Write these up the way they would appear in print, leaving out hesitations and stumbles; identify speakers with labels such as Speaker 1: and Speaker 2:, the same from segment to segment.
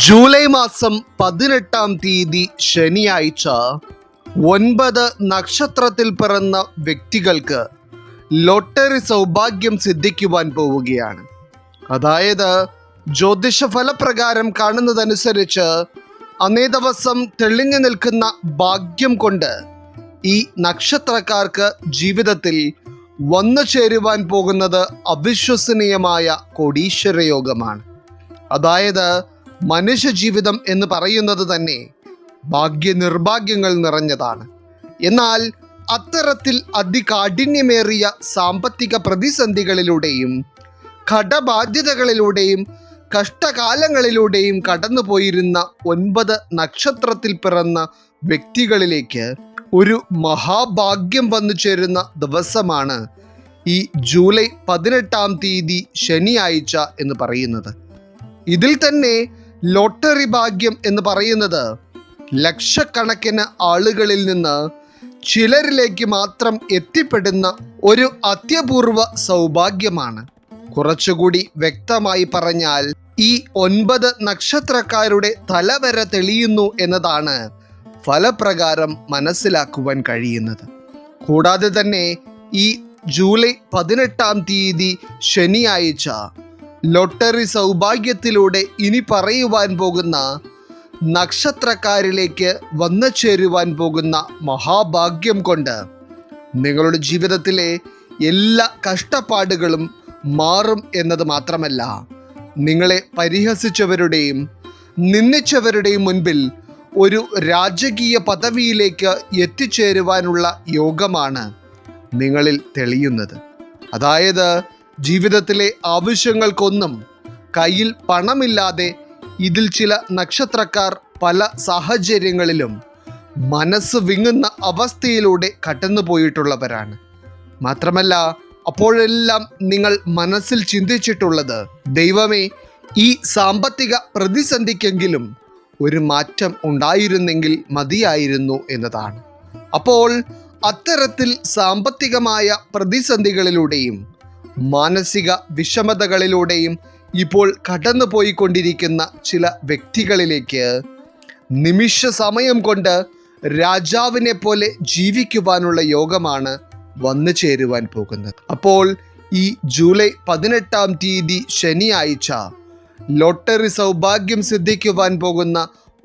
Speaker 1: July മാസം 18 ശനിയാഴ്ച 9 നക്ഷത്രത്തിൽ പിറന്ന വ്യക്തികൾക്ക് ലോട്ടറി സൗഭാഗ്യം സിദ്ധിക്കുവാൻ പോവുകയാണ്. അതായത് ജ്യോതിഷ ഫലപ്രകാരം കാണുന്നതനുസരിച്ച് അന്നേ ദിവസം തെളിഞ്ഞു നിൽക്കുന്ന ഭാഗ്യം കൊണ്ട് ഈ നക്ഷത്രക്കാർക്ക് ജീവിതത്തിൽ വന്നു ചേരുവാൻ പോകുന്നത് അവിശ്വസനീയമായ കോടീശ്വര യോഗമാണ്. അതായത് മനുഷ്യ ജീവിതം എന്ന് പറയുന്നത് തന്നെ ഭാഗ്യനിർഭാഗ്യങ്ങൾ നിറഞ്ഞതാണ്. എന്നാൽ അത്തരത്തിൽ അതികാഠിന്യമേറിയ സാമ്പത്തിക പ്രതിസന്ധികളിലൂടെയും കടബാധ്യതകളിലൂടെയും കഷ്ടകാലങ്ങളിലൂടെയും കടന്നുപോയിരുന്ന 9 നക്ഷത്രത്തിൽ പിറന്ന വ്യക്തികളിലേക്ക് ഒരു മഹാഭാഗ്യം വന്നു ചേരുന്ന ദിവസമാണ് ഈ ജൂലൈ 18 ശനിയാഴ്ച എന്ന് പറയുന്നത്. ഇതിൽ തന്നെ ലോട്ടറി ഭാഗ്യം എന്ന് പറയുന്നത് ലക്ഷക്കണക്കിന് ആളുകളിൽ നിന്ന് ചിലരിലേക്ക് മാത്രം എത്തിപ്പെടുന്ന ഒരു അത്യപൂർവ സൗഭാഗ്യമാണ്. കുറച്ചുകൂടി വ്യക്തമായി പറഞ്ഞാൽ ഈ 9 നക്ഷത്രക്കാരുടെ തലവര തെളിയുന്നു എന്നതാണ് ഫലപ്രകാരം മനസ്സിലാക്കുവാൻ കഴിയുന്നത്. കൂടാതെ തന്നെ ഈ ജൂലൈ 18 ശനിയാഴ്ച ലോട്ടറി സൗഭാഗ്യത്തിലൂടെ ഇനി പറയുവാൻ പോകുന്ന നക്ഷത്രക്കാരിലേക്ക് വന്നു ചേരുവാൻ പോകുന്ന മഹാഭാഗ്യം കൊണ്ട് നിങ്ങളുടെ ജീവിതത്തിലെ എല്ലാ കഷ്ടപ്പാടുകളും മാറും എന്നത് മാത്രമല്ല, നിങ്ങളെ പരിഹസിച്ചവരുടെയും നിന്ദിച്ചവരുടെയും മുൻപിൽ ഒരു രാജകീയ പദവിയിലേക്ക് എത്തിച്ചേരുവാനുള്ള യോഗമാണ് നിങ്ങളിൽ തെളിയുന്നത്. അതായത് ജീവിതത്തിലെ ആവശ്യങ്ങൾക്കൊന്നും കയ്യിൽ പണമില്ലാതെ ഇതിൽ ചില നക്ഷത്രക്കാർ പല സാഹചര്യങ്ങളിലും മനസ്സ് വിങ്ങുന്ന അവസ്ഥയിലൂടെ കടന്നുപോയിട്ടുള്ളവരാണ്. മാത്രമല്ല, അപ്പോഴെല്ലാം നിങ്ങൾ മനസ്സിൽ ചിന്തിച്ചിട്ടുള്ളത്, ദൈവമേ, ഈ സാമ്പത്തിക പ്രതിസന്ധിക്കെങ്കിലും ഒരു മാറ്റം ഉണ്ടായിരുന്നെങ്കിൽ മതിയായിരുന്നു എന്നതാണ്. അപ്പോൾ അത്തരത്തിൽ സാമ്പത്തികമായ പ്രതിസന്ധികളിലൂടെയും മാനസിക വിഷമതകളിലൂടെയും ഇപ്പോൾ കടന്നുപോയിക്കൊണ്ടിരിക്കുന്ന ചില വ്യക്തികളിലേക്ക് നിമിഷ സമയം കൊണ്ട് രാജാവിനെ പോലെ ജീവിക്കുവാനുള്ള യോഗമാണ് വന്നു ചേരുവാൻ പോകുന്നത്. അപ്പോൾ ഈ ജൂലൈ 18 ശനിയാഴ്ച ലോട്ടറി സൗഭാഗ്യം സിദ്ധിക്കുവാൻ പോകുന്ന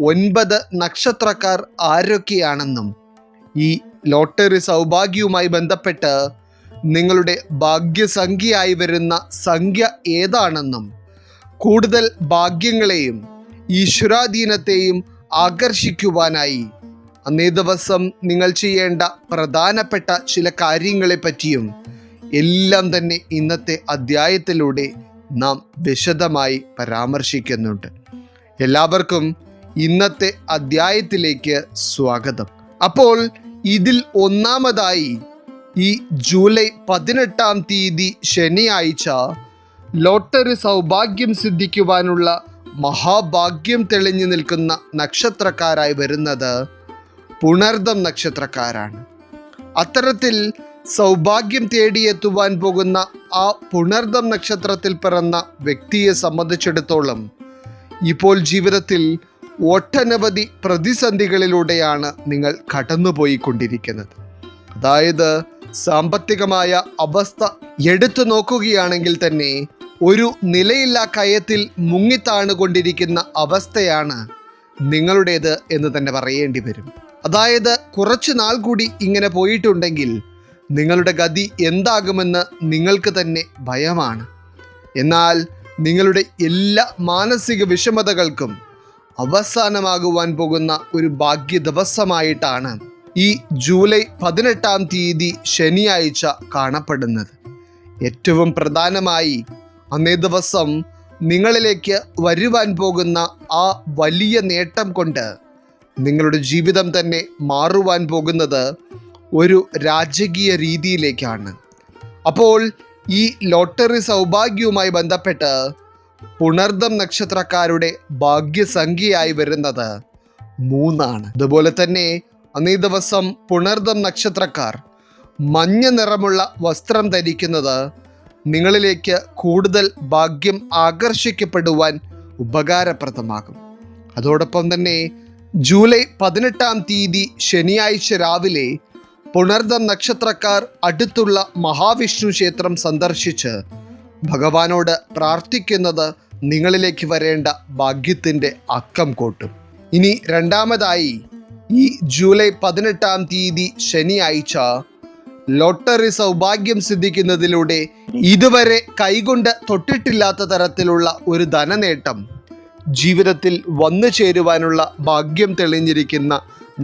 Speaker 1: 9 നക്ഷത്രക്കാർ ആരൊക്കെയാണെന്നും ഈ ലോട്ടറി സൗഭാഗ്യവുമായി ബന്ധപ്പെട്ട് നിങ്ങളുടെ ഭാഗ്യസംഖ്യയായി വരുന്ന സംഖ്യ ഏതാണെന്നും കൂടുതൽ ഭാഗ്യങ്ങളെയും ഈശ്വരാധീനത്തെയും ആകർഷിക്കുവാനായി അന്നേ ദിവസം നിങ്ങൾ ചെയ്യേണ്ട പ്രധാനപ്പെട്ട ചില കാര്യങ്ങളെ പറ്റിയും എല്ലാം തന്നെ ഇന്നത്തെ അധ്യായത്തിലൂടെ നാം വിശദമായി പരാമർശിക്കുന്നുണ്ട്. എല്ലാവർക്കും ഇന്നത്തെ അധ്യായത്തിലേക്ക് സ്വാഗതം. അപ്പോൾ ഇതിൽ ഒന്നാമതായി ഈ ജൂലൈ 18 ശനിയാഴ്ച ലോട്ടറി സൗഭാഗ്യം സിദ്ധിക്കുവാനുള്ള മഹാഭാഗ്യം തെളിഞ്ഞു നിൽക്കുന്ന നക്ഷത്രക്കാരായി വരുന്നത് പുണർദം നക്ഷത്രക്കാരാണ്. അത്തരത്തിൽ സൗഭാഗ്യം തേടിയെത്തുവാൻ പോകുന്ന ആ പുണർദം നക്ഷത്രത്തിൽ പിറന്ന വ്യക്തിയെ സംബന്ധിച്ചിടത്തോളം ഇപ്പോൾ ജീവിതത്തിൽ ഒട്ടനവധി പ്രതിസന്ധികളിലൂടെയാണ് നിങ്ങൾ കടന്നുപോയിക്കൊണ്ടിരിക്കുന്നത്. അതായത് സാമ്പത്തികമായ അവസ്ഥ എടുത്തു നോക്കുകയാണെങ്കിൽ തന്നെ ഒരു നിലയില്ലാ കയത്തിൽ മുങ്ങിത്താണുകൊണ്ടിരിക്കുന്ന അവസ്ഥയാണ് നിങ്ങളുടേത് എന്ന് തന്നെ പറയേണ്ടി വരും. അതായത് കുറച്ചു നാൾ കൂടി ഇങ്ങനെ പോയിട്ടുണ്ടെങ്കിൽ നിങ്ങളുടെ ഗതി എന്താകുമെന്ന് നിങ്ങൾക്ക് തന്നെ ഭയമാണ്. എന്നാൽ നിങ്ങളുടെ എല്ലാ മാനസിക വിഷമതകൾക്കും അവസാനമാകുവാൻ പോകുന്ന ഒരു ഭാഗ്യ ദിവസമായിട്ടാണ് ഈ ജൂലൈ 18 ശനിയാഴ്ച കാണപ്പെടുന്നത്. ഏറ്റവും പ്രധാനമായി അന്നേ ദിവസം നിങ്ങളിലേക്ക് വരുവാൻ പോകുന്ന ആ വലിയ നേട്ടം കൊണ്ട് നിങ്ങളുടെ ജീവിതം തന്നെ മാറുവാൻ പോകുന്നത് ഒരു രാജകീയ രീതിയിലേക്കാണ്. അപ്പോൾ ഈ ലോട്ടറി സൗഭാഗ്യവുമായി ബന്ധപ്പെട്ട് പുണർദം നക്ഷത്രക്കാരുടെ ഭാഗ്യസംഖ്യയായി വരുന്നത് 3 അതുപോലെ തന്നെ അന്നേ ദിവസം പുണർദം നക്ഷത്രക്കാർ മഞ്ഞ നിറമുള്ള വസ്ത്രം ധരിക്കുന്നത് നിങ്ങളിലേക്ക് കൂടുതൽ ഭാഗ്യം ആകർഷിക്കപ്പെടുവാൻ ഉപകാരപ്രദമാകും. അതോടൊപ്പം തന്നെ ജൂലൈ 18-ാം തീയതി ശനിയാഴ്ച രാവിലെ പുണർദം നക്ഷത്രക്കാർ അടുത്തുള്ള മഹാവിഷ്ണു ക്ഷേത്രം സന്ദർശിച്ച് ഭഗവാനോട് പ്രാർത്ഥിക്കുന്നത് നിങ്ങളിലേക്ക് വരേണ്ട ഭാഗ്യത്തിൻ്റെ അക്കം കൂട്ടും. ഇനി രണ്ടാമതായി ഈ ജൂലൈ 18-ാം തീയതി ശനിയാഴ്ച ലോട്ടറി സൗഭാഗ്യം സിദ്ധിക്കുന്നതിലൂടെ ഇതുവരെ കൈകൊണ്ട് തൊട്ടിട്ടില്ലാത്ത തരത്തിലുള്ള ഒരു ധനനേട്ടം ജീവിതത്തിൽ വന്നു ചേരുവാനുള്ള ഭാഗ്യം തെളിഞ്ഞിരിക്കുന്ന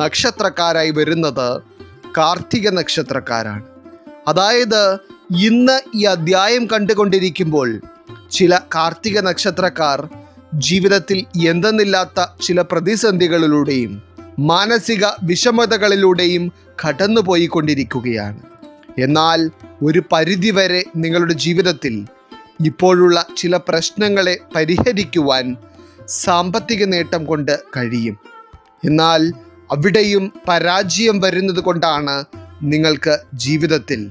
Speaker 1: നക്ഷത്രക്കാരായി വരുന്നത് കാർത്തിക നക്ഷത്രക്കാരാണ്. അതായത് ഇന്ന് ഈ അധ്യായം കണ്ടുകൊണ്ടിരിക്കുമ്പോൾ ചില കാർത്തിക നക്ഷത്രക്കാർ ജീവിതത്തിൽ എന്തെന്നില്ലാത്ത ചില പ്രതിസന്ധികളിലൂടെയും മാനസിക വിഷമതകളിലൂടെയും കടന്നുപോയിക്കൊണ്ടിരിക്കുകയാണ്. എന്നാൽ ഒരു പരിധിവരെ നിങ്ങളുടെ ജീവിതത്തിൽ ഇപ്പോഴുള്ള ചില പ്രശ്നങ്ങളെ പരിഹരിക്കുവാൻ സാമ്പത്തിക നേട്ടം കൊണ്ട് കഴിയും. എന്നാൽ അവിടെയും പരാജയം വരുന്നത് കൊണ്ടാണ് നിങ്ങൾക്ക് ജീവിതത്തിൽ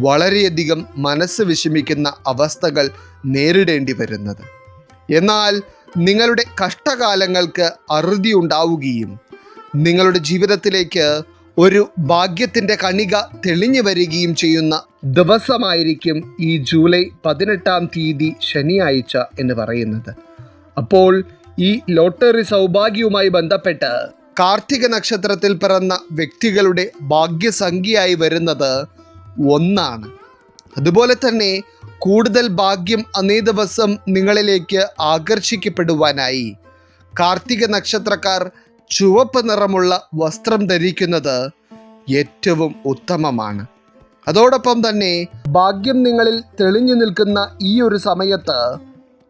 Speaker 1: വളരെയധികം മനസ്സ് വിഷമിക്കുന്ന അവസ്ഥകൾ നേരിടേണ്ടി വരുന്നത്. എന്നാൽ നിങ്ങളുടെ കഷ്ടകാലങ്ങൾക്ക് അറുതി ഉണ്ടാവുകയും നിങ്ങളുടെ ജീവിതത്തിലേക്ക് ഒരു ഭാഗ്യത്തിൻ്റെ കണിക തെളിഞ്ഞു വരികയും ചെയ്യുന്ന ദിവസമായിരിക്കും ഈ ജൂലൈ 18-ാം തീയതി ശനിയാഴ്ച എന്ന് പറയുന്നത്. അപ്പോൾ ഈ ലോട്ടറി സൗഭാഗ്യവുമായി ബന്ധപ്പെട്ട് കാർത്തിക നക്ഷത്രത്തിൽ പിറന്ന വ്യക്തികളുടെ ഭാഗ്യസംഖ്യയായി വരുന്നത് 1. അതുപോലെ തന്നെ കൂടുതൽ ഭാഗ്യം അന്നേ ദിവസം നിങ്ങളിലേക്ക് ആകർഷിക്കപ്പെടുവാനായി കാർത്തിക നക്ഷത്രക്കാർ ചുവപ്പ് നിറമുള്ള വസ്ത്രം ധരിക്കുന്നത് ഏറ്റവും ഉത്തമമാണ്. അതോടൊപ്പം തന്നെ ഭാഗ്യം നിങ്ങളിൽ തെളിഞ്ഞു നിൽക്കുന്ന ഈ ഒരു സമയത്ത്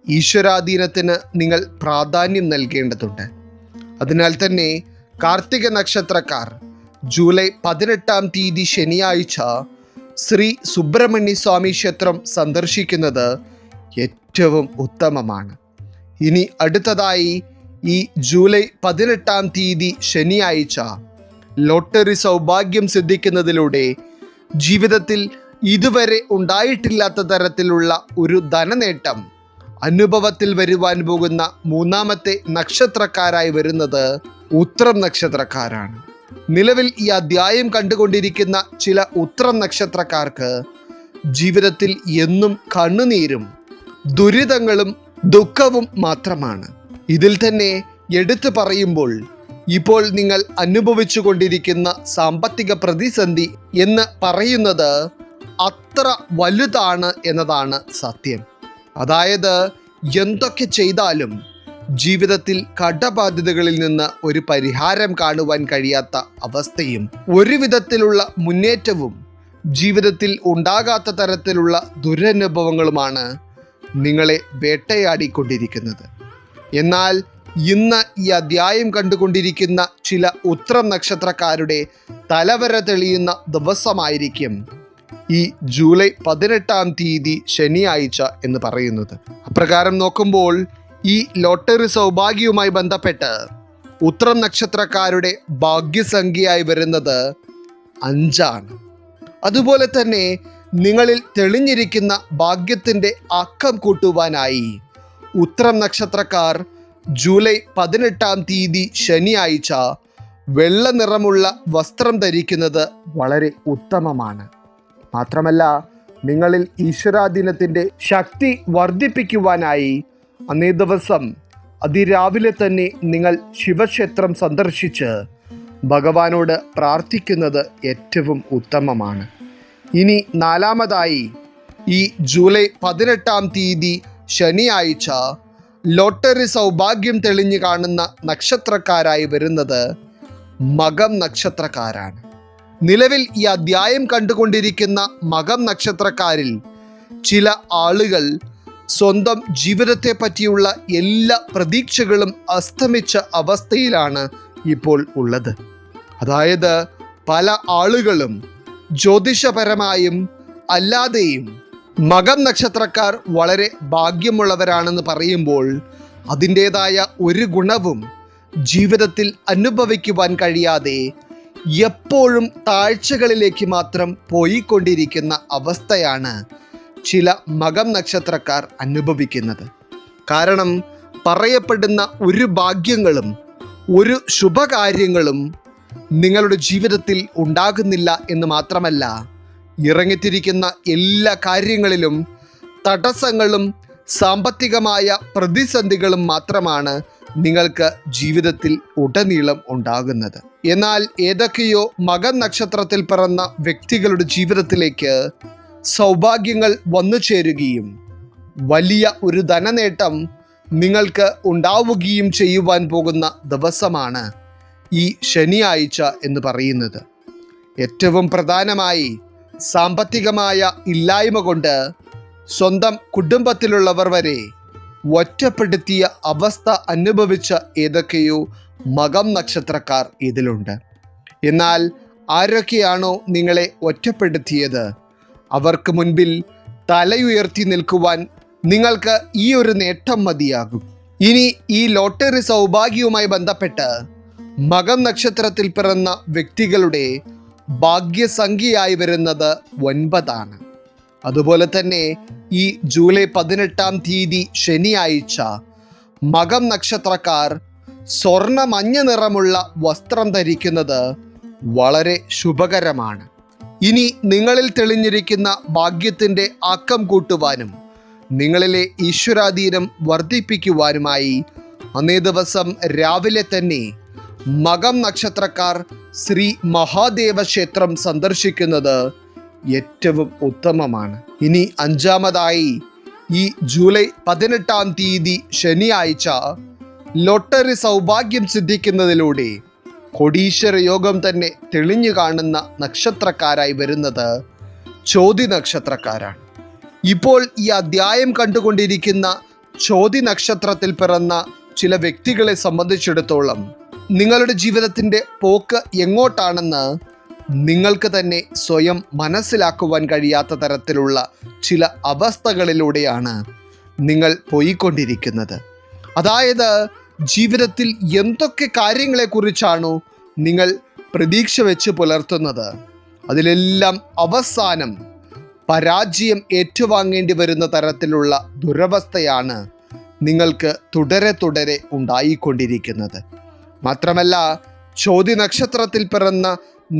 Speaker 1: ഈശ്വരാധീനത്തിന് നിങ്ങൾ പ്രാധാന്യം നൽകേണ്ടതുണ്ട്. അതിനാൽ തന്നെ കാർത്തിക നക്ഷത്രക്കാർ ജൂലൈ 18-ാം തീയതി ശനിയാഴ്ച ശ്രീ സുബ്രഹ്മണ്യ സ്വാമി ക്ഷേത്രം സന്ദർശിക്കുന്നത് ഏറ്റവും ഉത്തമമാണ്. ഇനി അടുത്തതായി ഈ ജൂലൈ 18-ാം തീയതി ശനിയാഴ്ച ലോട്ടറി സൗഭാഗ്യം സിദ്ധിക്കുന്നതിലൂടെ ജീവിതത്തിൽ ഇതുവരെ ഉണ്ടായിട്ടില്ലാത്ത തരത്തിലുള്ള ഒരു ധനനേട്ടം അനുഭവത്തിൽ വരുവാൻ പോകുന്ന 3-ാമത്തെ നക്ഷത്രക്കാരായി വരുന്നത് ഉത്രം നക്ഷത്രക്കാരാണ്. നിലവിൽ ഈ അധ്യായം കണ്ടുകൊണ്ടിരിക്കുന്ന ചില ഉത്രം നക്ഷത്രക്കാർക്ക് ജീവിതത്തിൽ എന്നും കണ്ണുനീരും ദുരിതങ്ങളും ദുഃഖവും മാത്രമാണ്. ഇതിൽ തന്നെ എടുത്തു പറയുമ്പോൾ ഇപ്പോൾ നിങ്ങൾ അനുഭവിച്ചു കൊണ്ടിരിക്കുന്ന സാമ്പത്തിക പ്രതിസന്ധി എന്ന് പറയുന്നത് അത്ര വലുതാണ് എന്നതാണ് സത്യം. അതായത് എന്തൊക്കെ ചെയ്താലും ജീവിതത്തിൽ കടബാധ്യതകളിൽ നിന്ന് ഒരു പരിഹാരം കാണുവാൻ കഴിയാത്ത അവസ്ഥയും ഒരു വിധത്തിലുള്ള മുന്നേറ്റവും ജീവിതത്തിൽ ഉണ്ടാകാത്ത തരത്തിലുള്ള ദുരനുഭവങ്ങളുമാണ് നിങ്ങളെ വേട്ടയാടിക്കൊണ്ടിരിക്കുന്നത്. എന്നാൽ ഇന്ന് ഈ അധ്യായം കണ്ടുകൊണ്ടിരിക്കുന്ന ചില ഉത്രം നക്ഷത്രക്കാരുടെ തലവര തെളിയുന്ന ദിവസമായിരിക്കും ഈ ജൂലൈ 18-ാം തീയതി ശനിയാഴ്ച എന്ന് പറയുന്നത്. അപ്രകാരം നോക്കുമ്പോൾ ഈ ലോട്ടറി സൗഭാഗ്യവുമായി ബന്ധപ്പെട്ട് ഉത്രം നക്ഷത്രക്കാരുടെ ഭാഗ്യസംഖ്യയായി വരുന്നത് 5. അതുപോലെ തന്നെ നിങ്ങളിൽ തെളിഞ്ഞിരിക്കുന്ന ഭാഗ്യത്തിൻ്റെ അക്കം കൂട്ടുവാനായി ഉത്രം നക്ഷത്രക്കാർ ജൂലൈ 18-ാം തീയതി ശനിയാഴ്ച വെള്ള നിറമുള്ള വസ്ത്രം ധരിക്കുന്നത് വളരെ ഉത്തമമാണ്. മാത്രമല്ല നിങ്ങളിൽ ഈശ്വരാധീനത്തിൻ്റെ ശക്തി വർദ്ധിപ്പിക്കുവാനായി അന്നേ ദിവസം അതിരാവിലെ തന്നെ നിങ്ങൾ ശിവക്ഷേത്രം സന്ദർശിച്ച് ഭഗവാനോട് പ്രാർത്ഥിക്കുന്നത് ഏറ്റവും ഉത്തമമാണ്. ഇനി 4-മതായി ഈ ജൂലൈ 18-ാം തീയതി ശനിയാഴ്ച ലോട്ടറി സൗഭാഗ്യം തെളിഞ്ഞു കാണുന്ന നക്ഷത്രക്കാരായി വരുന്നത് മകം നക്ഷത്രക്കാരാണ്. നിലവിൽ ഈ അധ്യായം കണ്ടുകൊണ്ടിരിക്കുന്ന മകം നക്ഷത്രക്കാരിൽ ചില ആളുകൾ സ്വന്തം ജീവിതത്തെ പറ്റിയുള്ള എല്ലാ പ്രതീക്ഷകളും അസ്തമിച്ച അവസ്ഥയിലാണ് ഇപ്പോൾ ഉള്ളത്. അതായത് പല ആളുകളും ജ്യോതിഷപരമായും അല്ലാതെയും മകം നക്ഷത്രക്കാർ വളരെ ഭാഗ്യമുള്ളവരാണെന്ന് പറയുമ്പോൾ അതിൻ്റേതായ ഒരു ഗുണവും ജീവിതത്തിൽ അനുഭവിക്കുവാൻ കഴിയാതെ എപ്പോഴും താഴ്ചകളിലേക്ക് മാത്രം പോയിക്കൊണ്ടിരിക്കുന്ന അവസ്ഥയാണ് ചില മകം നക്ഷത്രക്കാർ അനുഭവിക്കുന്നത്. കാരണം പറയപ്പെടുന്ന ഒരു ഭാഗ്യങ്ങളും ഒരു ശുഭകാര്യങ്ങളും നിങ്ങളുടെ ജീവിതത്തിൽ ഉണ്ടാകുന്നില്ല എന്ന് മാത്രമല്ല, ഇറങ്ങിത്തിരിക്കുന്ന എല്ലാ കാര്യങ്ങളിലും തടസ്സങ്ങളും സാമ്പത്തികമായ പ്രതിസന്ധികളും മാത്രമാണ് നിങ്ങൾക്ക് ജീവിതത്തിൽ ഉടനീളം ഉണ്ടാകുന്നത്. എന്നാൽ ഏതൊക്കെയോ മകൻ നക്ഷത്രത്തിൽ പിറന്ന വ്യക്തികളുടെ ജീവിതത്തിലേക്ക് സൗഭാഗ്യങ്ങൾ വന്നു ചേരുകയും വലിയ ഒരു ധനനേട്ടം നിങ്ങൾക്ക് ഉണ്ടാവുകയും ചെയ്യുവാൻ പോകുന്ന ദിവസമാണ് ഈ ശനിയാഴ്ച എന്ന് പറയുന്നത്. ഏറ്റവും പ്രധാനമായി സാമ്പത്തികമായ ഇല്ലായ്മ കൊണ്ട് സ്വന്തം കുടുംബത്തിലുള്ളവർ വരെ ഒറ്റപ്പെടുത്തിയ അവസ്ഥ അനുഭവിച്ച ഏതൊക്കെയോ മകം നക്ഷത്രക്കാർ ഇതിലുണ്ട്. എന്നാൽ ആരൊക്കെയാണോ നിങ്ങളെ ഒറ്റപ്പെടുത്തിയത് അവർക്ക് മുൻപിൽ തലയുയർത്തി നിൽക്കുവാൻ നിങ്ങൾക്ക് ഈ ഒരു നേട്ടം മതിയാകും. ഇനി ഈ ലോട്ടറി സൗഭാഗ്യവുമായി ബന്ധപ്പെട്ട് മകം നക്ഷത്രത്തിൽ പിറന്ന വ്യക്തികളുടെ ഭാഗ്യസംഖ്യയായി വരുന്നത് 9. അതുപോലെ തന്നെ ഈ ജൂലൈ 18 ശനിയാഴ്ച മകം നക്ഷത്രക്കാർ സ്വർണ്ണ മഞ്ഞ നിറമുള്ള വസ്ത്രം ധരിക്കുന്നത് വളരെ ശുഭകരമാണ്. ഇനി നിങ്ങളിൽ തെളിഞ്ഞിരിക്കുന്ന ഭാഗ്യത്തിൻ്റെ ആക്കം കൂട്ടുവാനും നിങ്ങളിലെ ഈശ്വരാധീനം വർദ്ധിപ്പിക്കുവാനുമായി അന്നേ ദിവസം രാവിലെ തന്നെ മകം നക്ഷത്രക്കാർ ശ്രീ മഹാദേവ ക്ഷേത്രം സന്ദർശിക്കുന്നത് ഏറ്റവും ഉത്തമമാണ്. ഇനി 5-മതായി ഈ ജൂലൈ 18 ശനിയാഴ്ച ലോട്ടറി സൗഭാഗ്യം സിദ്ധിക്കുന്നതിലൂടെ കോടീശ്വര യോഗം തന്നെ തെളിഞ്ഞു കാണുന്ന നക്ഷത്രക്കാരായി വരുന്നത് ചോതി നക്ഷത്രക്കാരാണ്. ഇപ്പോൾ ഈ അധ്യായം കണ്ടുകൊണ്ടിരിക്കുന്ന ചോതി നക്ഷത്രത്തിൽ പിറന്ന ചില വ്യക്തികളെ സംബന്ധിച്ചിടത്തോളം നിങ്ങളുടെ ജീവിതത്തിൻ്റെ പോക്ക് എങ്ങോട്ടാണെന്ന് നിങ്ങൾക്ക് തന്നെ സ്വയം മനസ്സിലാക്കുവാൻ കഴിയാത്ത തരത്തിലുള്ള ചില അവസ്ഥകളിലൂടെയാണ് നിങ്ങൾ പോയിക്കൊണ്ടിരിക്കുന്നത്. അതായത് ജീവിതത്തിൽ എന്തൊക്കെ കാര്യങ്ങളെക്കുറിച്ചാണോ നിങ്ങൾ പ്രതീക്ഷ വെച്ച് പുലർത്തുന്നത് അതിലെല്ലാം അവസാനം പരാജയം ഏറ്റുവാങ്ങേണ്ടി വരുന്ന തരത്തിലുള്ള ദുരവസ്ഥയാണ് നിങ്ങൾക്ക് തുടരെ ഉണ്ടായിക്കൊണ്ടിരിക്കുന്നത്. മാത്രമല്ല, ചോതി നക്ഷത്രത്തിൽ പിറന്ന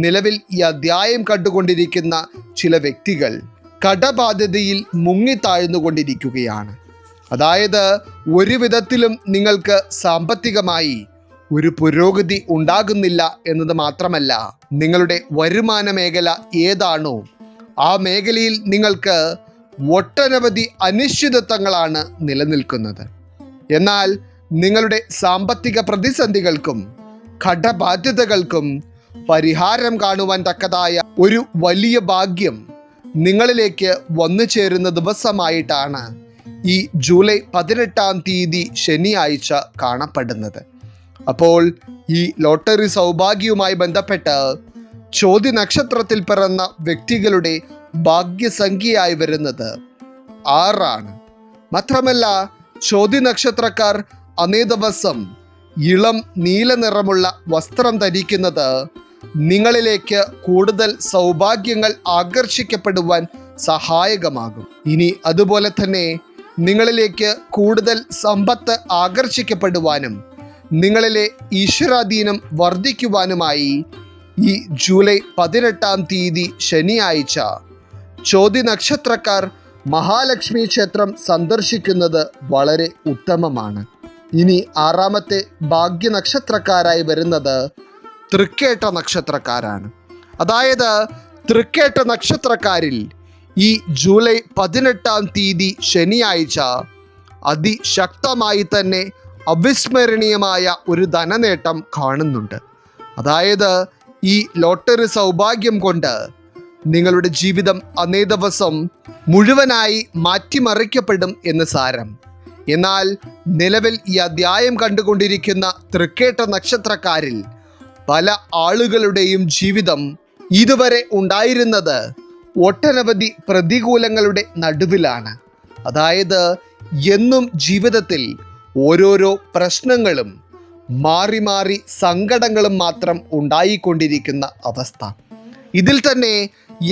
Speaker 1: നിലവിൽ ഈ അധ്യായം കണ്ടുകൊണ്ടിരിക്കുന്ന ചില വ്യക്തികൾ കടബാധ്യതയിൽ മുങ്ങിത്താഴ്ന്നുകൊണ്ടിരിക്കുകയാണ്. അതായത് ഒരു വിധത്തിലും നിങ്ങൾക്ക് സാമ്പത്തികമായി ഒരു പുരോഗതി ഉണ്ടാകുന്നില്ല എന്നത് മാത്രമല്ല, നിങ്ങളുടെ വരുമാന മേഖല ഏതാണോ ആ മേഖലയിൽ നിങ്ങൾക്ക് ഒട്ടനവധി അനിശ്ചിതത്വങ്ങളാണ് നിലനിൽക്കുന്നത്. എന്നാൽ നിങ്ങളുടെ സാമ്പത്തിക പ്രതിസന്ധികൾക്കും കടബാധ്യതകൾക്കും പരിഹാരം കാണുവാൻ തക്കതായ ഒരു വലിയ ഭാഗ്യം നിങ്ങളിലേക്ക് വന്നു ചേരുന്ന ദിവസമായിട്ടാണ് ഈ ജൂലൈ 18 ശനിയാഴ്ച കാണപ്പെടുന്നത്. അപ്പോൾ ഈ ലോട്ടറി സൗഭാഗ്യവുമായി ബന്ധപ്പെട്ട് ചോതി നക്ഷത്രത്തിൽ പിറന്ന വ്യക്തികളുടെ ഭാഗ്യസംഖ്യയായി വരുന്നത് 6. മാത്രമല്ല, ചോതി നക്ഷത്രക്കാർ അന്നേ ദിവസം ഇളം നീല നിറമുള്ള വസ്ത്രം ധരിക്കുന്നത് നിങ്ങളിലേക്ക് കൂടുതൽ സൗഭാഗ്യങ്ങൾ ആകർഷിക്കപ്പെടുവാൻ സഹായകമാകും. ഇനി അതുപോലെ തന്നെ നിങ്ങളിലേക്ക് കൂടുതൽ സമ്പത്ത് ആകർഷിക്കപ്പെടുവാനും നിങ്ങളിലെ ഈശ്വരാധീനം വർദ്ധിക്കുവാനുമായി ഈ ജൂലൈ 18 ശനിയാഴ്ച ചോതി നക്ഷത്രക്കാർ മഹാലക്ഷ്മി ക്ഷേത്രം സന്ദർശിക്കുന്നത് വളരെ ഉത്തമമാണ്. ഇനി 6-മത്തെ ഭാഗ്യ നക്ഷത്രക്കാരായി വരുന്നത് തൃക്കേട്ട നക്ഷത്രക്കാരാണ്. അതായത് തൃക്കേട്ട നക്ഷത്രക്കാരിൽ ഈ ജൂലൈ 18 ശനിയാഴ്ച അതിശക്തമായി തന്നെ അവിസ്മരണീയമായ ഒരു ധനനേട്ടം കാണുന്നുണ്ട്. അതായത് ഈ ലോട്ടറി സൗഭാഗ്യം കൊണ്ട് നിങ്ങളുടെ ജീവിതം അന്നേ ദിവസം മുഴുവനായി മാറ്റിമറിക്കപ്പെടും എന്ന് സാരം. എന്നാൽ നിലവിൽ ഈ അധ്യായം കണ്ടുകൊണ്ടിരിക്കുന്ന തൃക്കേട്ട നക്ഷത്രക്കാരിൽ പല ആളുകളുടെയും ജീവിതം ഇതുവരെ ഉണ്ടായിരുന്നത് ഒട്ടനവധി പ്രതികൂലങ്ങളുടെ നടുവിലാണ്. അതായത് എന്നും ജീവിതത്തിൽ ഓരോരോ പ്രശ്നങ്ങളും മാറി മാറി സങ്കടങ്ങളും മാത്രം ഉണ്ടായിക്കൊണ്ടിരിക്കുന്ന അവസ്ഥ. ഇതിൽ തന്നെ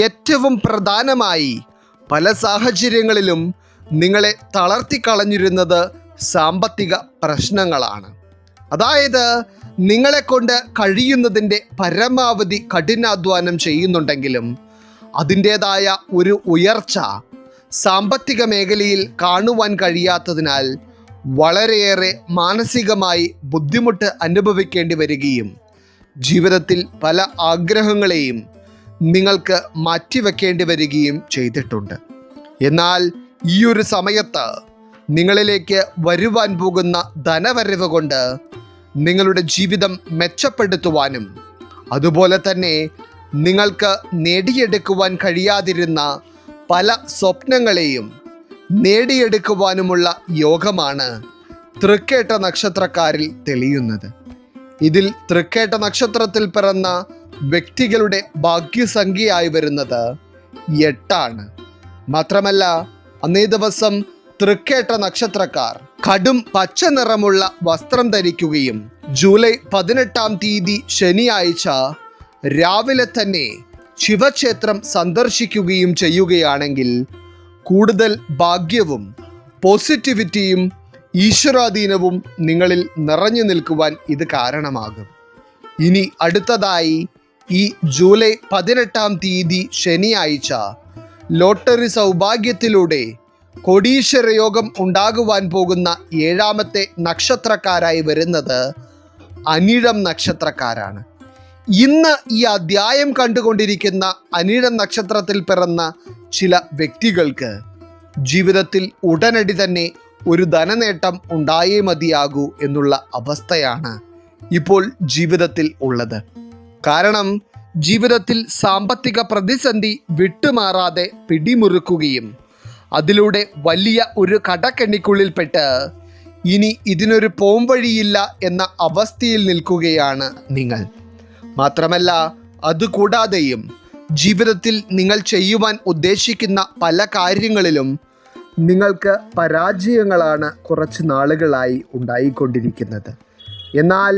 Speaker 1: ഏറ്റവും പ്രധാനമായി പല സാഹചര്യങ്ങളിലും നിങ്ങളെ തളർത്തിക്കളഞ്ഞിരുന്നത് സാമ്പത്തിക പ്രശ്നങ്ങളാണ്. അതായത് നിങ്ങളെ കൊണ്ട് കഴിയുന്നതിൻ്റെ പരമാവധി കഠിനാധ്വാനം ചെയ്യുന്നുണ്ടെങ്കിലും അതിൻ്റേതായ ഒരു ഉയർച്ച സാമ്പത്തിക മേഖലയിൽ കാണുവാൻ കഴിയാത്തതിനാൽ വളരെയേറെ മാനസികമായി ബുദ്ധിമുട്ട് അനുഭവിക്കേണ്ടി വരികയും ജീവിതത്തിൽ പല ആഗ്രഹങ്ങളെയും നിങ്ങൾക്ക് മാറ്റിവെക്കേണ്ടി വരികയും ചെയ്തിട്ടുണ്ട്. എന്നാൽ ഈ ഒരു സമയത്ത് നിങ്ങളിലേക്ക് വരുവാൻ പോകുന്ന ധനവരവ് കൊണ്ട് നിങ്ങളുടെ ജീവിതം മെച്ചപ്പെടുത്തുവാനും അതുപോലെ തന്നെ നിങ്ങൾക്ക് നേടിയെടുക്കുവാൻ കഴിയാതിരുന്ന പല സ്വപ്നങ്ങളെയും നേടിയെടുക്കുവാനുമുള്ള യോഗമാണ് തൃക്കേട്ട നക്ഷത്രക്കാരിൽ തെളിയുന്നത്. ഇതിൽ തൃക്കേട്ട നക്ഷത്രത്തിൽ പിറന്ന വ്യക്തികളുടെ ഭാഗ്യസംഖ്യയായി വരുന്നത് 8. മാത്രമല്ല അന്നേ ദിവസം തൃക്കേട്ട നക്ഷത്രക്കാർ കടും പച്ച നിറമുള്ള വസ്ത്രം ധരിക്കുകയും ജൂലൈ 18 ശനിയാഴ്ച രാവിലെ തന്നെ ശിവക്ഷേത്രം സന്ദർശിക്കുകയും ചെയ്യുകയാണെങ്കിൽ കൂടുതൽ ഭാഗ്യവും പോസിറ്റിവിറ്റിയും ഈശ്വരാധീനവും നിങ്ങളിൽ നിറഞ്ഞു നിൽക്കുവാൻ ഇത് കാരണമാകും. ഇനി അടുത്തതായി ഈ ജൂലൈ 18 ശനിയാഴ്ച ലോട്ടറി സൗഭാഗ്യത്തിലൂടെ കോടീശ്വര യോഗം ഉണ്ടാകുവാൻ പോകുന്ന 7ാമത്തെ നക്ഷത്രക്കാരായി വരുന്നത് അനിഴം നക്ഷത്രക്കാരാണ്. ഇന്ന് ഈ അധ്യായം കണ്ടുകൊണ്ടിരിക്കുന്ന അനിഴം നക്ഷത്രത്തിൽ പിറന്ന ചില വ്യക്തികൾക്ക് ജീവിതത്തിൽ ഉടനടി തന്നെ ഒരു ധനനേട്ടം ഉണ്ടായേ മതിയാകൂ എന്നുള്ള അവസ്ഥയാണ് ഇപ്പോൾ ജീവിതത്തിൽ ഉള്ളത്. കാരണം ജീവിതത്തിൽ സാമ്പത്തിക പ്രതിസന്ധി വിട്ടുമാറാതെ പിടിമുറുക്കുകയും അതിലൂടെ വലിയ ഒരു കടക്കെണിക്കുള്ളിൽപ്പെട്ട് ഇനി ഇതിനൊരു പോംവഴിയില്ല എന്ന അവസ്ഥയിൽ നിൽക്കുകയാണ് നിങ്ങൾ. മാത്രമല്ല അതുകൂടാതെയും ജീവിതത്തിൽ നിങ്ങൾ ചെയ്യുവാൻ ഉദ്ദേശിക്കുന്ന പല കാര്യങ്ങളിലും നിങ്ങൾക്ക് പരാജയങ്ങളാണ് കുറച്ച് നാളുകളായി ഉണ്ടായിക്കൊണ്ടിരിക്കുന്നത്. എന്നാൽ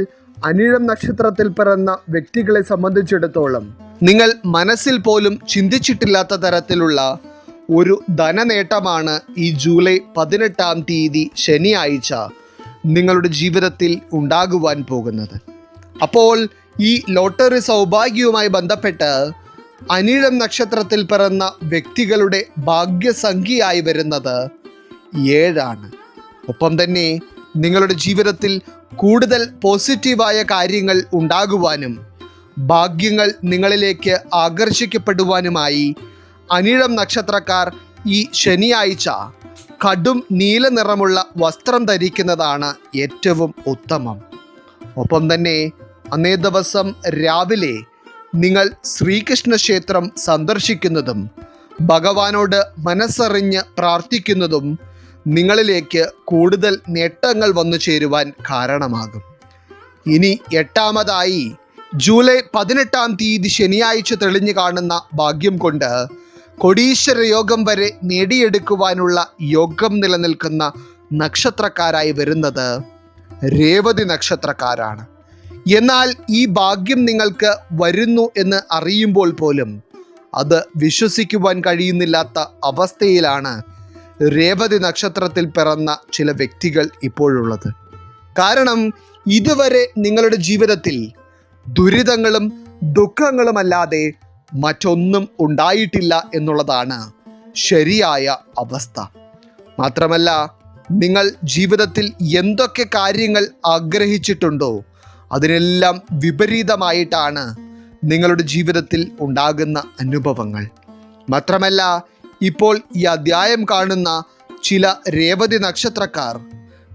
Speaker 1: അനിഴം നക്ഷത്രത്തിൽ പിറന്ന വ്യക്തികളെ സംബന്ധിച്ചിടത്തോളം നിങ്ങൾ മനസ്സിൽ പോലും ചിന്തിച്ചിട്ടില്ലാത്ത തരത്തിലുള്ള ഒരു ധനനേട്ടമാണ് ഈ ജൂലൈ 18 ശനിയാഴ്ച നിങ്ങളുടെ ജീവിതത്തിൽ ഉണ്ടാകുവാൻ പോകുന്നത്. അപ്പോൾ ഈ ലോട്ടറി സൗഭാഗ്യവുമായി ബന്ധപ്പെട്ട് അനിഴം നക്ഷത്രത്തിൽ പിറന്ന വ്യക്തികളുടെ ഭാഗ്യസംഖ്യയായി വരുന്നത് 7. ഒപ്പം തന്നെ നിങ്ങളുടെ ജീവിതത്തിൽ കൂടുതൽ പോസിറ്റീവായ കാര്യങ്ങൾ ഉണ്ടാകുവാനും ഭാഗ്യങ്ങൾ നിങ്ങളിലേക്ക് ആകർഷിക്കപ്പെടുവാനുമായി അനിഴം നക്ഷത്രക്കാർ ഈ ശനിയാഴ്ച കടും നീല നിറമുള്ള വസ്ത്രം ധരിക്കുന്നതാണ് ഏറ്റവും ഉത്തമം. ഒപ്പം തന്നെ അന്നേ ദിവസം രാവിലെ നിങ്ങൾ ശ്രീകൃഷ്ണ ക്ഷേത്രം സന്ദർശിക്കുന്നതും ഭഗവാനോട് മനസ്സറിഞ്ഞ് പ്രാർത്ഥിക്കുന്നതും നിങ്ങളിലേക്ക് കൂടുതൽ നേട്ടങ്ങൾ വന്നു ചേരുവാൻ കാരണമാകും. ഇനി 8ാമതായി ജൂലൈ 18 ശനിയാഴ്ച തെളിഞ്ഞു കാണുന്ന ഭാഗ്യം കൊണ്ട് കോടീശ്വര യോഗം വരെ നേടിയെടുക്കുവാനുള്ള യോഗം നിലനിൽക്കുന്ന നക്ഷത്രക്കാരായി വരുന്നത് രേവതി നക്ഷത്രക്കാരാണ്. എന്നാൽ ഈ ഭാഗ്യം നിങ്ങൾക്ക് വരുന്നു എന്ന് അറിയുമ്പോൾ പോലും അത് വിശ്വസിക്കുവാൻ കഴിയുന്നില്ലാത്ത അവസ്ഥയിലാണ് രേവതി നക്ഷത്രത്തിൽ പിറന്ന ചില വ്യക്തികൾ ഇപ്പോഴുള്ളത്. കാരണം ഇതുവരെ നിങ്ങളുടെ ജീവിതത്തിൽ ദുരിതങ്ങളും ദുഃഖങ്ങളുമല്ലാതെ മറ്റൊന്നും ഉണ്ടായിട്ടില്ല എന്നുള്ളതാണ് ശരിയായ അവസ്ഥ. മാത്രമല്ല നിങ്ങൾ ജീവിതത്തിൽ എന്തൊക്കെ കാര്യങ്ങൾ ആഗ്രഹിച്ചിട്ടുണ്ടോ അതിനെല്ലാം വിപരീതമായിട്ടാണ് നിങ്ങളുടെ ജീവിതത്തിൽ ഉണ്ടാകുന്ന അനുഭവങ്ങൾ. മാത്രമല്ല ഇപ്പോൾ ഈ അധ്യായം കാണുന്ന ചില രേവതി നക്ഷത്രക്കാർ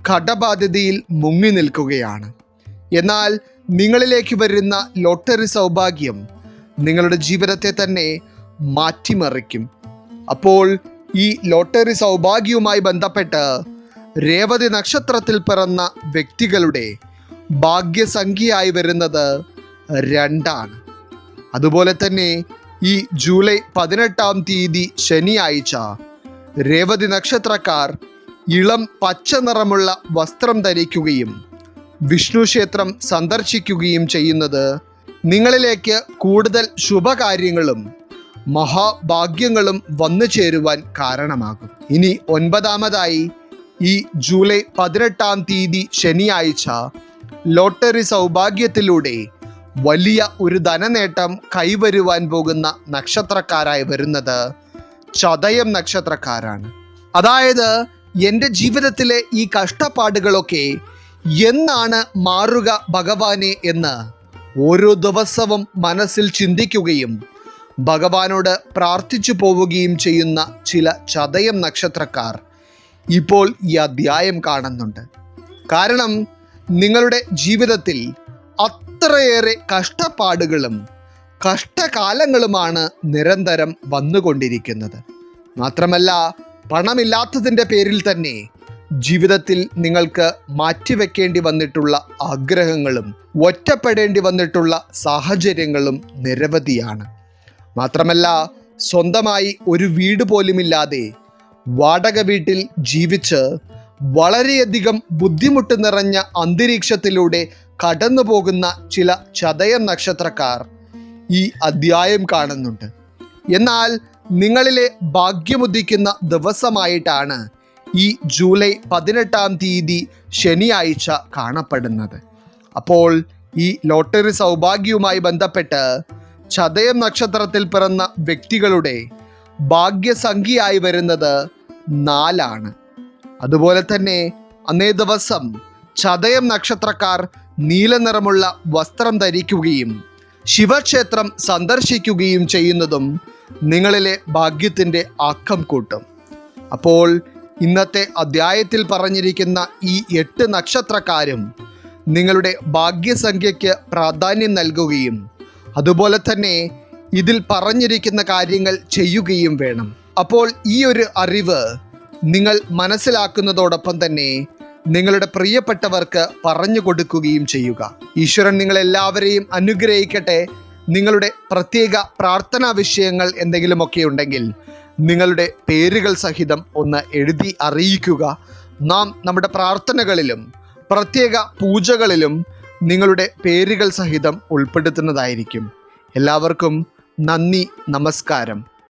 Speaker 1: കടബാധ്യതയിൽ മുങ്ങി നിൽക്കുകയാണ്. എന്നാൽ നിങ്ങളിലേക്ക് വരുന്ന ലോട്ടറി സൗഭാഗ്യം നിങ്ങളുടെ ജീവിതത്തെ തന്നെ മാറ്റിമറിക്കും. അപ്പോൾ ഈ ലോട്ടറി സൗഭാഗ്യവുമായി ബന്ധപ്പെട്ട് രേവതി നക്ഷത്രത്തിൽ പിറന്ന വ്യക്തികളുടെ ഭാഗ്യസംഖ്യയായി വരുന്നത് 2. അതുപോലെ തന്നെ ഈ ജൂലൈ 18 ശനിയാഴ്ച രേവതി നക്ഷത്രക്കാർ ഇളം പച്ച നിറമുള്ള വസ്ത്രം ധരിക്കുകയും വിഷ്ണു ക്ഷേത്രം സന്ദർശിക്കുകയും ചെയ്യുന്നത് നിങ്ങളിലേക്ക് കൂടുതൽ ശുഭകാര്യങ്ങളും മഹാഭാഗ്യങ്ങളും വന്നു ചേരുവാൻ കാരണമാകും. ഇനി 9ാമതായി ഈ ജൂലൈ 18 ശനിയാഴ്ച ലോട്ടറി സൗഭാഗ്യത്തിലൂടെ വലിയ ഒരു ധനനേട്ടം കൈവരുവാൻ പോകുന്ന നക്ഷത്രക്കാരായി വരുന്നത് ചതയം നക്ഷത്രക്കാരാണ്. അതായത് എൻ്റെ ജീവിതത്തിലെ ഈ കഷ്ടപ്പാടുകളൊക്കെ എന്നാണ് മാറുക ഭഗവാനെ എന്ന് ഓരോ ദിവസവും മനസ്സിൽ ചിന്തിക്കുകയും ഭഗവാനോട് പ്രാർത്ഥിച്ചു പോവുകയും ചെയ്യുന്ന ചില ചതയം നക്ഷത്രക്കാർ ഇപ്പോൾ ഈ അധ്യായം കാണുന്നുണ്ട്. കാരണം നിങ്ങളുടെ ജീവിതത്തിൽ അത്രയേറെ കഷ്ടപ്പാടുകളും കഷ്ടകാലങ്ങളുമാണ് നിരന്തരം വന്നുകൊണ്ടിരിക്കുന്നത്. മാത്രമല്ല, പണമില്ലാത്തതിൻ്റെ പേരിൽ തന്നെ ജീവിതത്തിൽ നിങ്ങൾക്ക് മാറ്റിവെക്കേണ്ടി വന്നിട്ടുള്ള ആഗ്രഹങ്ങളും ഒറ്റപ്പെടേണ്ടി വന്നിട്ടുള്ള സാഹചര്യങ്ങളും നിരവധിയാണ്. മാത്രമല്ല, സ്വന്തമായി ഒരു വീട് പോലുമില്ലാതെ വാടക വീട്ടിൽ ജീവിച്ച് വളരെയധികം ബുദ്ധിമുട്ട് നിറഞ്ഞ അന്തരീക്ഷത്തിലൂടെ കടന്നു പോകുന്ന ചില ചതയം നക്ഷത്രക്കാർ ഈ അധ്യായം കാണുന്നുണ്ട്. എന്നാൽ നിങ്ങളിലെ ഭാഗ്യമുദിക്കുന്ന ദിവസമായിട്ടാണ് ഈ ജൂലൈ 18 ശനിയാഴ്ച കാണപ്പെടുന്നത്. അപ്പോൾ ഈ ലോട്ടറി സൗഭാഗ്യവുമായി ബന്ധപ്പെട്ട് ചതയം നക്ഷത്രത്തിൽ പിറന്ന വ്യക്തികളുടെ ഭാഗ്യസംഖ്യയായി വരുന്നത് 4. അതുപോലെ തന്നെ അന്നേ ദിവസം ചതയം നക്ഷത്രക്കാർ നീല നിറമുള്ള വസ്ത്രം ധരിക്കുകയും ശിവക്ഷേത്രം സന്ദർശിക്കുകയും ചെയ്യുന്നതും നിങ്ങളിലെ ഭാഗ്യത്തിൻ്റെ ആക്കം കൂട്ടും. അപ്പോൾ ഇന്നത്തെ അധ്യായത്തിൽ പറഞ്ഞിരിക്കുന്ന ഈ 8 നക്ഷത്രക്കാരും നിങ്ങളുടെ ഭാഗ്യസംഖ്യയ്ക്ക് പ്രാധാന്യം നൽകുകയും അതുപോലെ തന്നെ ഇതിൽ പറഞ്ഞിരിക്കുന്ന കാര്യങ്ങൾ ചെയ്യുകയും വേണം. അപ്പോൾ ഈ ഒരു അറിവ് നിങ്ങൾ മനസ്സിലാക്കുന്നതോടൊപ്പം തന്നെ നിങ്ങളുടെ പ്രിയപ്പെട്ടവർക്ക് പറഞ്ഞു കൊടുക്കുകയും ചെയ്യുക. ഈശ്വരൻ നിങ്ങളെല്ലാവരെയും അനുഗ്രഹിക്കട്ടെ. നിങ്ങളുടെ പ്രത്യേക പ്രാർത്ഥനാ വിഷയങ്ങൾ എന്തെങ്കിലുമൊക്കെ ഉണ്ടെങ്കിൽ നിങ്ങളുടെ പേരുകൾ സഹിതം ഒന്ന് എഴുതി അറിയിക്കുക. നാം നമ്മുടെ പ്രാർത്ഥനകളിലും പ്രത്യേക പൂജകളിലും നിങ്ങളുടെ പേരുകൾ സഹിതം ഉൾപ്പെടുത്തുന്നതായിരിക്കും. എല്ലാവർക്കും നന്ദി, നമസ്കാരം.